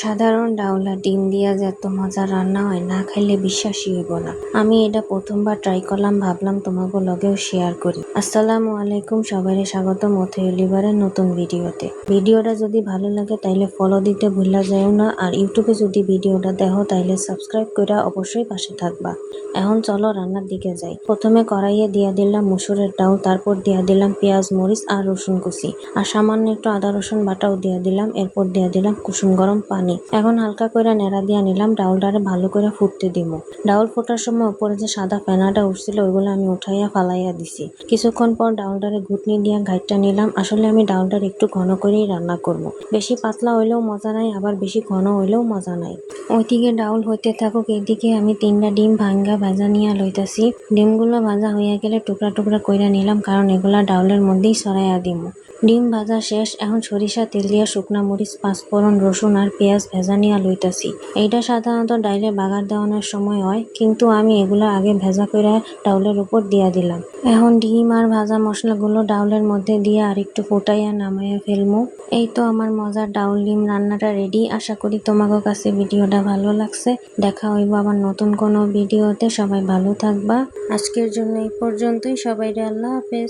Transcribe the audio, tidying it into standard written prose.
সাধারণ ডাউল আর ডিম দিয়া যে এত মজার রান্না হয় না খাইলে বিশ্বাসই হইব না। আমি এটা প্রথমবার ট্রাই করলাম, ভাবলাম তোমাকে লগেও শেয়ার করি। আসসালামু আলাইকুম, সবাইকে স্বাগতম অথৈ লিভারের নতুন ভিডিওতে। ভিডিওটা যদি ভালো লাগে তাইলে ফলো দিতে ভুলা যাও না, আর ইউটিউবে যদি ভিডিওটা দেখো তাইলে সাবস্ক্রাইব করে অবশ্যই পাশে থাকবা। এখন চলো রান্নার দিকে যাই। প্রথমে কড়াইয়ে দিয়া দিলাম মসুরের ডাউল, তারপর দিয়া দিলাম পেঁয়াজ, মরিচ আর রসুন কুচি, আর সামান্য একটু আদা রসুন বাটাও দিয়া দিলাম। এরপর দিয়া দিলাম কুসুম গরম পানি। এখন হালকা করে নেড়া দিয়া নিলাম, ডাউলটারে ভালো করে ফুটতে দিব। ডাউল ফোটার সময় উপরে যে সাদা ফেনাটা উঠছিল ওইগুলো আমি উঠাইয়া ফালাইয়া দিছি। কিছুক্ষণ পর ডাউলটারে ঘুটনি দিয়া ঘাইটটা নিলাম। আসলে আমি ডাউলটার একটু ঘন করেই রান্না করব। বেশি পাতলা হইলেও মজা নাই, আবার বেশি ঘন হইলেও মজা নাই। ওইদিকে ডাউল হইতে থাকুক, এইদিকে আমি 3টা ডিম ভাঙ্গা ভাজা নিয়ে লইতাছি। ডিমগুলো ভাজা হইয়া গেলে টুকরা টুকরা কইরা নিলাম, কারণ এগুলা ডাউলের মধ্যেই ছড়াইয়া দিব। ডিম ভাজা শেষ। এখন সরিষা তেল দিয়া শুকনা মরিচ, পাঁচফোড়ন, রসুন আর পেঁয়াজ ভেজা নিয়ে লইতাছি। এইটা সাধারণত ডাইলে বাগার দেওয়ানোর সময় হয়, কিন্তু আমি এগুলা আগে ভেজা কইরা ডাউলের উপর দিয়া দিলাম। এখন ডিম আর ভাজা মশলাগুলো ডাউলের মধ্যে দিয়ে আর একটু ফুটাইয়া নামাইয়া ফেলমু। এই তো আমার মজার ডাউল ডিম রান্নাটা রেডি। আশা করি তোমাদের কাছে ভিডিওটা ভালো লাগছে। দেখা হইব আবার নতুন কোনো ভিডিওতে। সবাই ভালো থাকবা। আজকের জন্য এই পর্যন্তই। সবাইকে আল্লাহ হাফেজ।